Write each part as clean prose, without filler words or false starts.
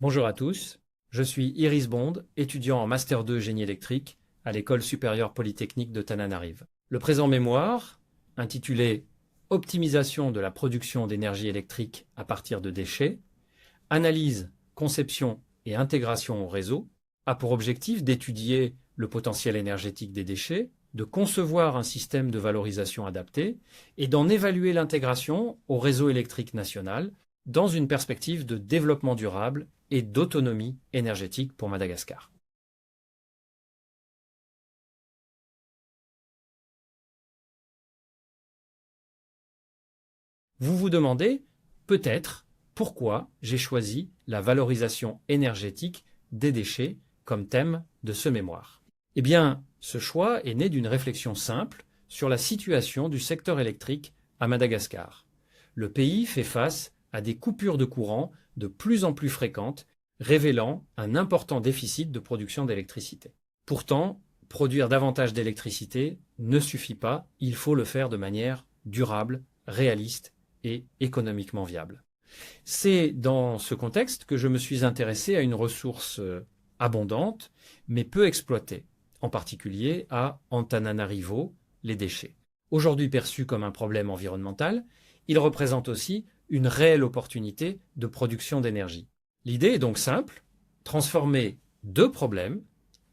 Bonjour à tous, je suis Iris Bond, étudiant en Master 2 Génie électrique à l'École supérieure polytechnique de Tananarive. Le présent mémoire, intitulé Optimisation de la production d'énergie électrique à partir de déchets, analyse, conception et intégration au réseau, a pour objectif d'étudier le potentiel énergétique des déchets, de concevoir un système de valorisation adapté et d'en évaluer l'intégration au réseau électrique national dans une perspective de développement durable et d'autonomie énergétique pour Madagascar. Vous vous demandez peut-être pourquoi j'ai choisi la valorisation énergétique des déchets comme thème de ce mémoire. Eh bien, ce choix est né d'une réflexion simple sur la situation du secteur électrique à Madagascar. Le pays fait face à des coupures de courant de plus en plus fréquentes, révélant un important déficit de production d'électricité. Pourtant, produire davantage d'électricité ne suffit pas, il faut le faire de manière durable, réaliste et économiquement viable. C'est dans ce contexte que je me suis intéressé à une ressource abondante, mais peu exploitée, en particulier à Antananarivo, les déchets. Aujourd'hui perçu comme un problème environnemental, il représente aussi une réelle opportunité de production d'énergie. L'idée est donc simple, transformer deux problèmes,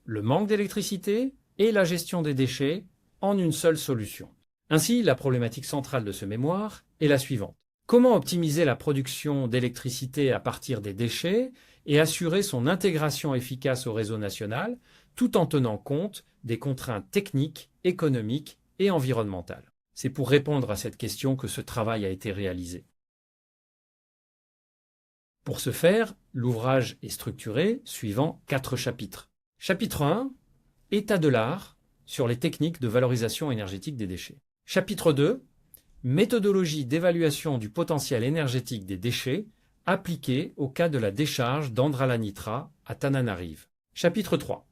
le manque d'électricité et la gestion des déchets, en une seule solution. Ainsi, la problématique centrale de ce mémoire est la suivante. Comment optimiser la production d'électricité à partir des déchets et assurer son intégration efficace au réseau national, tout en tenant compte des contraintes techniques, économiques et environnementales? C'est pour répondre à cette question que ce travail a été réalisé. Pour ce faire, l'ouvrage est structuré suivant 4 chapitres. Chapitre 1, État de l'art sur les techniques de valorisation énergétique des déchets. Chapitre 2, Méthodologie d'évaluation du potentiel énergétique des déchets appliquée au cas de la décharge d'Andralanitra à Tananarive. Chapitre 3,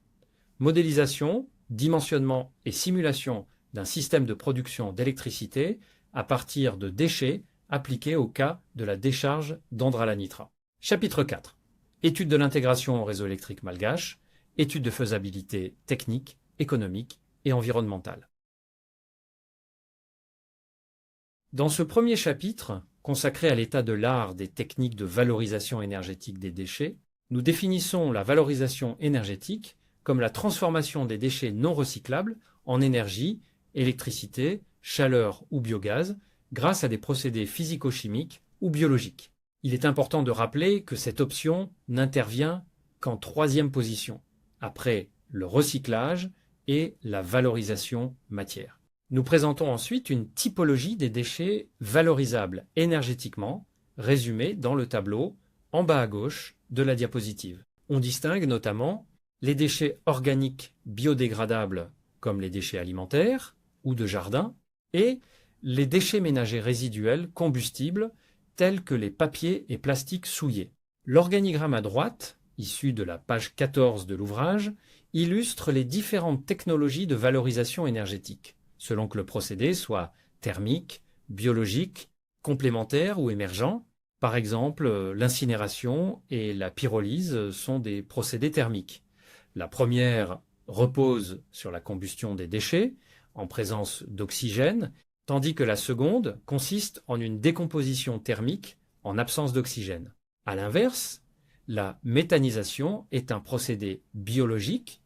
Modélisation, dimensionnement et simulation d'un système de production d'électricité à partir de déchets appliqués au cas de la décharge d'Andralanitra. Chapitre 4, Étude de l'intégration au réseau électrique malgache, étude de faisabilité technique, économique et environnementale. Dans ce premier chapitre, consacré à l'état de l'art des techniques de valorisation énergétique des déchets, nous définissons la valorisation énergétique comme la transformation des déchets non recyclables en énergie, électricité, chaleur ou biogaz grâce à des procédés physico-chimiques ou biologiques. Il est important de rappeler que cette option n'intervient qu'en troisième position, après le recyclage et la valorisation matière. Nous présentons ensuite une typologie des déchets valorisables énergétiquement, résumée dans le tableau en bas à gauche de la diapositive. On distingue notamment les déchets organiques biodégradables comme les déchets alimentaires ou de jardin et les déchets ménagers résiduels combustibles tels que les papiers et plastiques souillés. L'organigramme à droite, issu de la page 14 de l'ouvrage, illustre les différentes technologies de valorisation énergétique, selon que le procédé soit thermique, biologique, complémentaire ou émergent. Par exemple, l'incinération et la pyrolyse sont des procédés thermiques. La première repose sur la combustion des déchets, en présence d'oxygène, tandis que la seconde consiste en une décomposition thermique en absence d'oxygène. À l'inverse, la méthanisation est un procédé biologique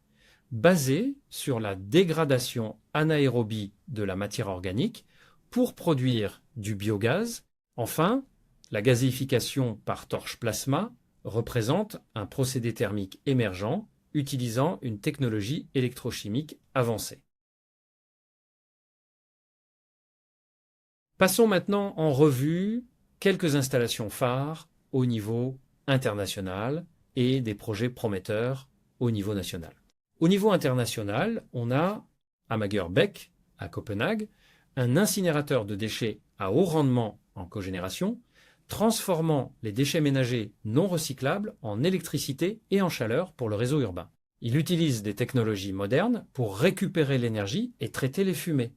basé sur la dégradation anaérobie de la matière organique pour produire du biogaz. Enfin, la gazéification par torche plasma représente un procédé thermique émergent utilisant une technologie électrochimique avancée. Passons maintenant en revue quelques installations phares au niveau international et des projets prometteurs au niveau national. Au niveau international, on a à Magerbäck, à Copenhague, un incinérateur de déchets à haut rendement en cogénération, transformant les déchets ménagers non recyclables en électricité et en chaleur pour le réseau urbain. Il utilise des technologies modernes pour récupérer l'énergie et traiter les fumées,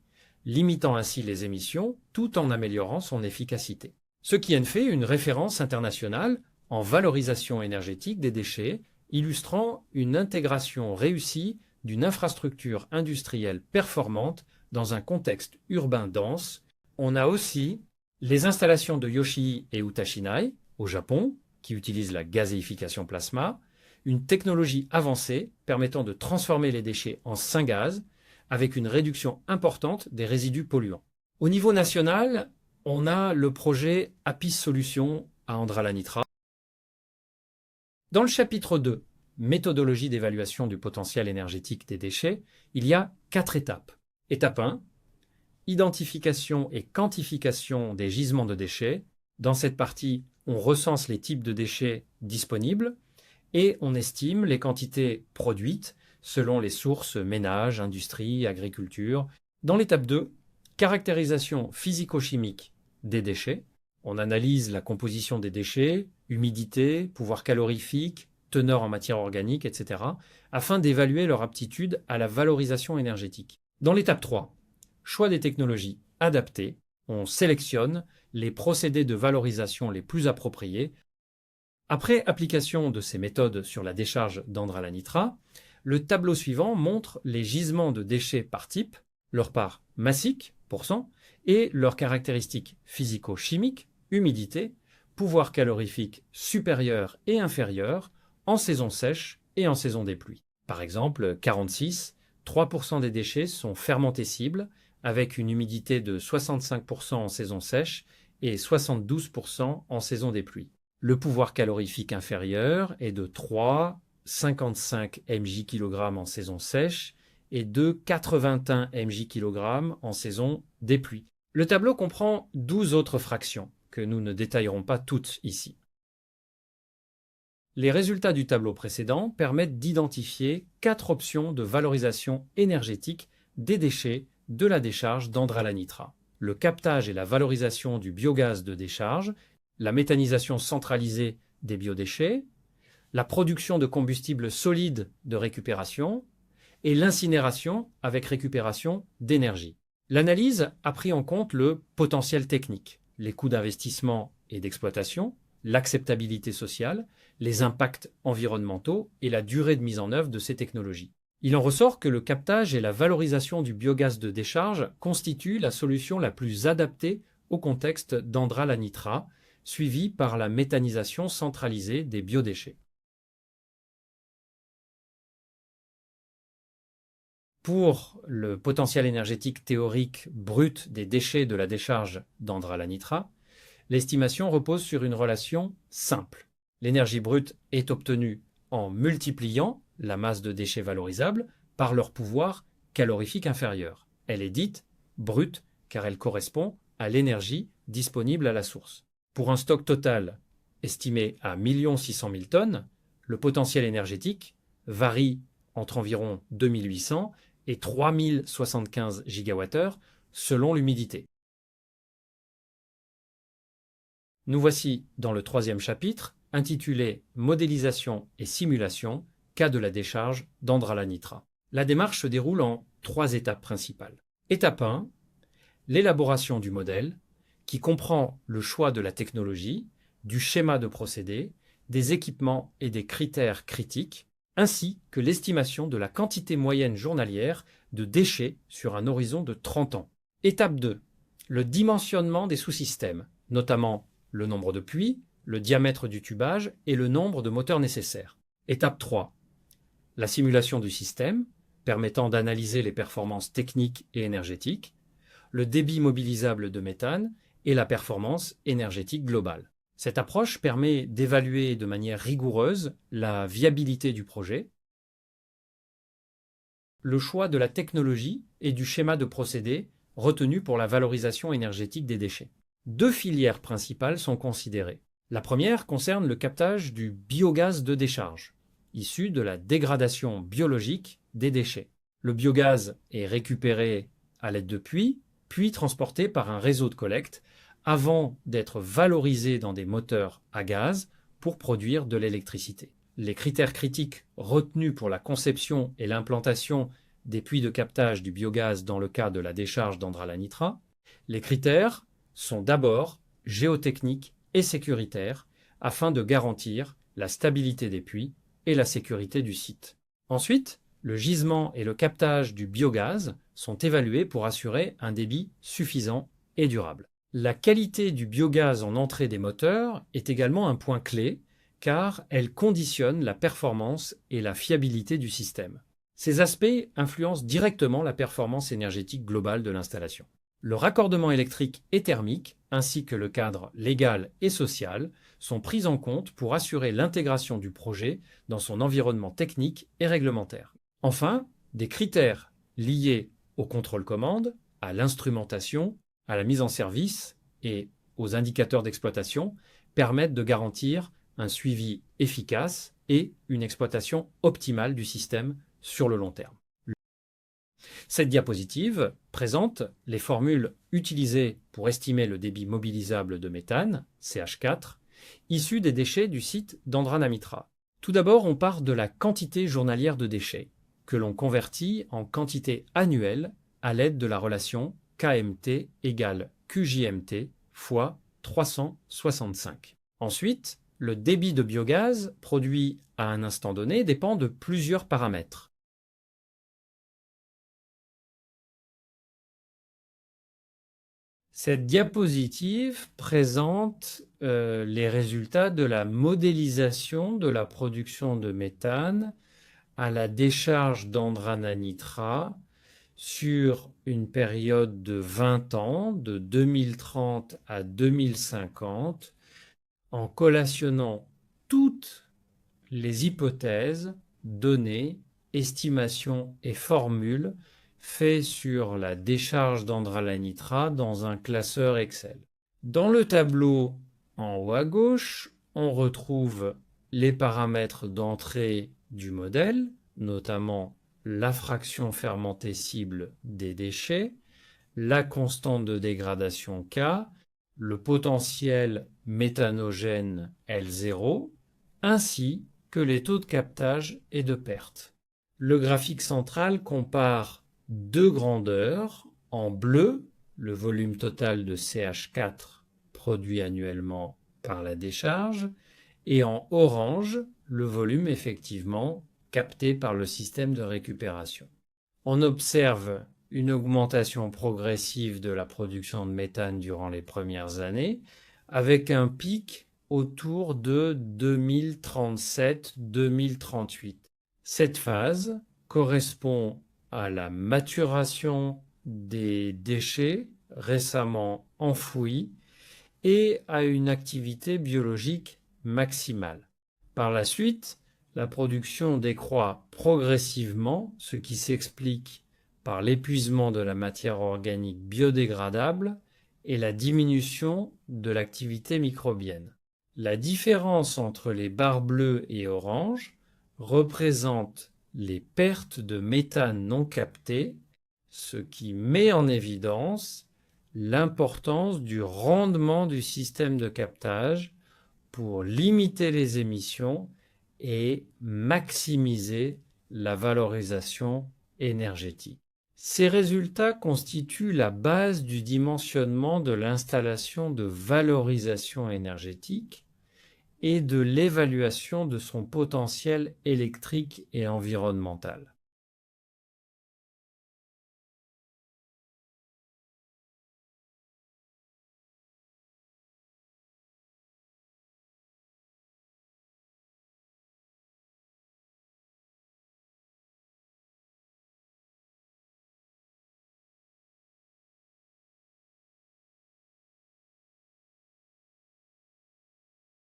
limitant ainsi les émissions tout en améliorant son efficacité. Ce qui en fait une référence internationale en valorisation énergétique des déchets, illustrant une intégration réussie d'une infrastructure industrielle performante dans un contexte urbain dense. On a aussi les installations de Yoshii et Utashinai, au Japon, qui utilisent la gazéification plasma, une technologie avancée permettant de transformer les déchets en syngaz avec une réduction importante des résidus polluants. Au niveau national, on a le projet Apis Solutions à Andhra-la-Nitra. Dans le chapitre 2, méthodologie d'évaluation du potentiel énergétique des déchets, il y a 4 étapes. Étape 1, identification et quantification des gisements de déchets. Dans cette partie, on recense les types de déchets disponibles et on estime les quantités produites selon les sources ménages, industrie, agriculture. Dans l'étape 2, caractérisation physico-chimique des déchets. On analyse la composition des déchets, humidité, pouvoir calorifique, teneur en matière organique, etc., afin d'évaluer leur aptitude à la valorisation énergétique. Dans l'étape 3, choix des technologies adaptées, on sélectionne les procédés de valorisation les plus appropriés. Après application de ces méthodes sur la décharge d'Andhra-la-Nitra, le tableau suivant montre les gisements de déchets par type, leur part massique, %, et leurs caractéristiques physico-chimiques, humidité, pouvoir calorifique supérieur et inférieur, en saison sèche et en saison des pluies. Par exemple, 46, 3% des déchets sont fermentescibles, avec une humidité de 65% en saison sèche et 72% en saison des pluies. Le pouvoir calorifique inférieur est de 3, 55 mj/kg en saison sèche et de 81 mj/kg en saison des pluies. Le tableau comprend 12 autres fractions, que nous ne détaillerons pas toutes ici. Les résultats du tableau précédent permettent d'identifier 4 options de valorisation énergétique des déchets de la décharge d'Andhra-la-Nitra. Le captage et la valorisation du biogaz de décharge, la méthanisation centralisée des biodéchets, la production de combustibles solides de récupération et l'incinération avec récupération d'énergie. L'analyse a pris en compte le potentiel technique, les coûts d'investissement et d'exploitation, l'acceptabilité sociale, les impacts environnementaux et la durée de mise en œuvre de ces technologies. Il en ressort que le captage et la valorisation du biogaz de décharge constituent la solution la plus adaptée au contexte d'Andhra-la-Nitra, suivie par la méthanisation centralisée des biodéchets. Pour le potentiel énergétique théorique brut des déchets de la décharge d'Andhra-la-Nitra, l'estimation repose sur une relation simple. L'énergie brute est obtenue en multipliant la masse de déchets valorisables par leur pouvoir calorifique inférieur. Elle est dite brute car elle correspond à l'énergie disponible à la source. Pour un stock total estimé à 1 600 000 tonnes, le potentiel énergétique varie entre environ 2800 et 3075 gigawattheures selon l'humidité. Nous voici dans le 3e chapitre, intitulé « Modélisation et simulation, cas de la décharge d'Andhra-la-Nitra ». La démarche se déroule en 3 étapes principales. Étape 1, l'élaboration du modèle, qui comprend le choix de la technologie, du schéma de procédé, des équipements et des critères critiques, ainsi que l'estimation de la quantité moyenne journalière de déchets sur un horizon de 30 ans. Étape 2, le dimensionnement des sous-systèmes, notamment le nombre de puits, le diamètre du tubage et le nombre de moteurs nécessaires. Étape 3, la simulation du système, permettant d'analyser les performances techniques et énergétiques, le débit mobilisable de méthane et la performance énergétique globale. Cette approche permet d'évaluer de manière rigoureuse la viabilité du projet, le choix de la technologie et du schéma de procédé retenu pour la valorisation énergétique des déchets. 2 filières principales sont considérées. La première concerne le captage du biogaz de décharge, issu de la dégradation biologique des déchets. Le biogaz est récupéré à l'aide de puits, puis transporté par un réseau de collecte, avant d'être valorisé dans des moteurs à gaz pour produire de l'électricité. Les critères critiques retenus pour la conception et l'implantation des puits de captage du biogaz dans le cas de la décharge d'Andhra-la-Nitra, les critères sont d'abord géotechniques et sécuritaires, afin de garantir la stabilité des puits et la sécurité du site. Ensuite, le gisement et le captage du biogaz sont évalués pour assurer un débit suffisant et durable. La qualité du biogaz en entrée des moteurs est également un point clé car elle conditionne la performance et la fiabilité du système. Ces aspects influencent directement la performance énergétique globale de l'installation. Le raccordement électrique et thermique, ainsi que le cadre légal et social, sont pris en compte pour assurer l'intégration du projet dans son environnement technique et réglementaire. Enfin, des critères liés au contrôle-commande, à l'instrumentation, à la mise en service et aux indicateurs d'exploitation permettent de garantir un suivi efficace et une exploitation optimale du système sur le long terme. Cette diapositive présente les formules utilisées pour estimer le débit mobilisable de méthane, CH4, issu des déchets du site d'Andranamitra. Tout d'abord, on part de la quantité journalière de déchets, que l'on convertit en quantité annuelle à l'aide de la relation KMT égale QJMT fois 365. Ensuite, le débit de biogaz produit à un instant donné dépend de plusieurs paramètres. Cette diapositive présente les résultats de la modélisation de la production de méthane à la décharge d'Andranamitra sur une période de 20 ans, de 2030 à 2050, en collationnant toutes les hypothèses, données, estimations et formules faits sur la décharge d'Andranamitra dans un classeur Excel. Dans le tableau en haut à gauche, on retrouve les paramètres d'entrée du modèle, notamment la fraction fermentée cible des déchets, la constante de dégradation K, le potentiel méthanogène L0, ainsi que les taux de captage et de perte. Le graphique central compare deux grandeurs. En bleu, le volume total de CH4 produit annuellement par la décharge, et en orange, le volume effectivement capté par le système de récupération. On observe une augmentation progressive de la production de méthane durant les premières années, avec un pic autour de 2037-2038. Cette phase correspond à la maturation des déchets récemment enfouis et à une activité biologique maximale. Par la suite, la production décroît progressivement, ce qui s'explique par l'épuisement de la matière organique biodégradable et la diminution de l'activité microbienne. La différence entre les barres bleues et oranges représente les pertes de méthane non captées, ce qui met en évidence l'importance du rendement du système de captage pour limiter les émissions et maximiser la valorisation énergétique. Ces résultats constituent la base du dimensionnement de l'installation de valorisation énergétique et de l'évaluation de son potentiel électrique et environnemental.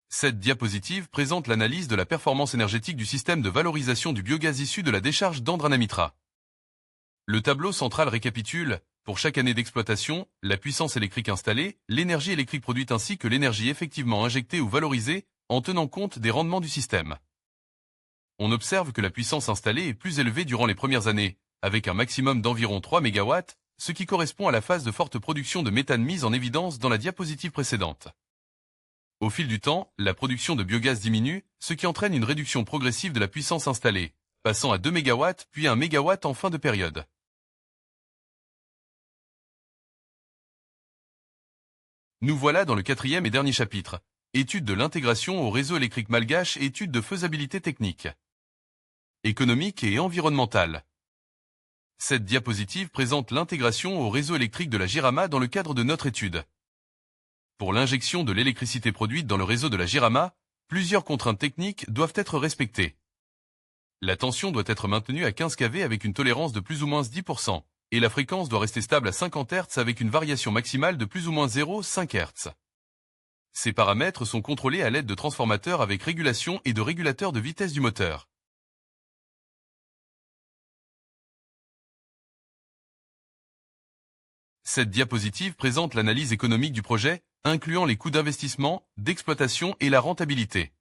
Cette diapositive présente l'analyse de la performance énergétique du système de valorisation du biogaz issu de la décharge d'Andranamitra. Le tableau central récapitule, pour chaque année d'exploitation, la puissance électrique installée, l'énergie électrique produite ainsi que l'énergie effectivement injectée ou valorisée, en tenant compte des rendements du système. On observe que la puissance installée est plus élevée durant les premières années, avec un maximum d'environ 3 MW, ce qui correspond à la phase de forte production de méthane mise en évidence dans la diapositive précédente. Au fil du temps, la production de biogaz diminue, ce qui entraîne une réduction progressive de la puissance installée, passant à 2 MW puis à 1 MW en fin de période. Nous voilà dans le quatrième et dernier chapitre, Étude de l'intégration au réseau électrique malgache et étude de faisabilité technique, économique et environnementale. Cette diapositive présente l'intégration au réseau électrique de la Jirama dans le cadre de notre étude. Pour l'injection de l'électricité produite dans le réseau de la Jirama, plusieurs contraintes techniques doivent être respectées. La tension doit être maintenue à 15 kV avec une tolérance de plus ou moins 10%, et la fréquence doit rester stable à 50 Hz avec une variation maximale de plus ou moins 0,5 Hz. Ces paramètres sont contrôlés à l'aide de transformateurs avec régulation et de régulateurs de vitesse du moteur. Cette diapositive présente l'analyse économique du projet, incluant les coûts d'investissement, d'exploitation et la rentabilité.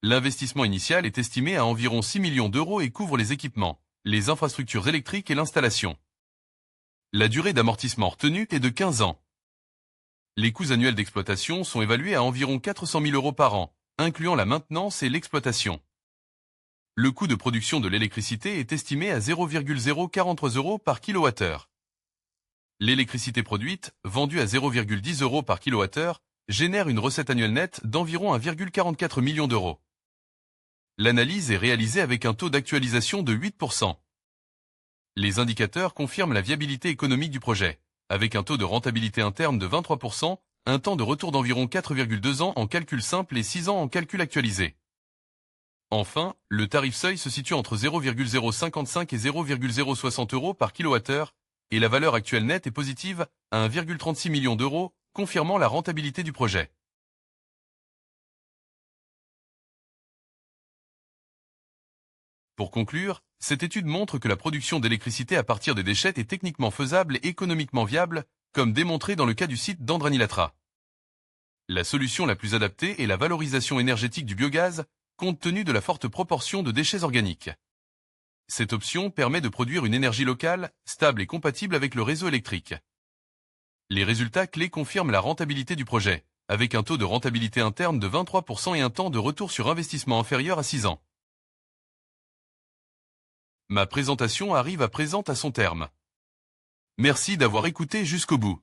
L'investissement initial est estimé à environ 6 millions d'euros et couvre les équipements, les infrastructures électriques et l'installation. La durée d'amortissement retenue est de 15 ans. Les coûts annuels d'exploitation sont évalués à environ 400 000 euros par an, incluant la maintenance et l'exploitation. Le coût de production de l'électricité est estimé à 0,043 euros par kWh. L'électricité produite, vendue à 0,10 euros par kWh, génère une recette annuelle nette d'environ 1,44 million d'euros. L'analyse est réalisée avec un taux d'actualisation de 8%. Les indicateurs confirment la viabilité économique du projet, avec un taux de rentabilité interne de 23%, un temps de retour d'environ 4,2 ans en calcul simple et 6 ans en calcul actualisé. Enfin, le tarif seuil se situe entre 0,055 et 0,060 euros par kWh, et la valeur actuelle nette est positive à 1,36 million d'euros, confirmant la rentabilité du projet. Pour conclure, cette étude montre que la production d'électricité à partir des déchets est techniquement faisable et économiquement viable, comme démontré dans le cas du site d'Andranilatra. La solution la plus adaptée est la valorisation énergétique du biogaz, compte tenu de la forte proportion de déchets organiques. Cette option permet de produire une énergie locale, stable et compatible avec le réseau électrique. Les résultats clés confirment la rentabilité du projet, avec un taux de rentabilité interne de 23% et un temps de retour sur investissement inférieur à 6 ans. Ma présentation arrive à présent à son terme. Merci d'avoir écouté jusqu'au bout.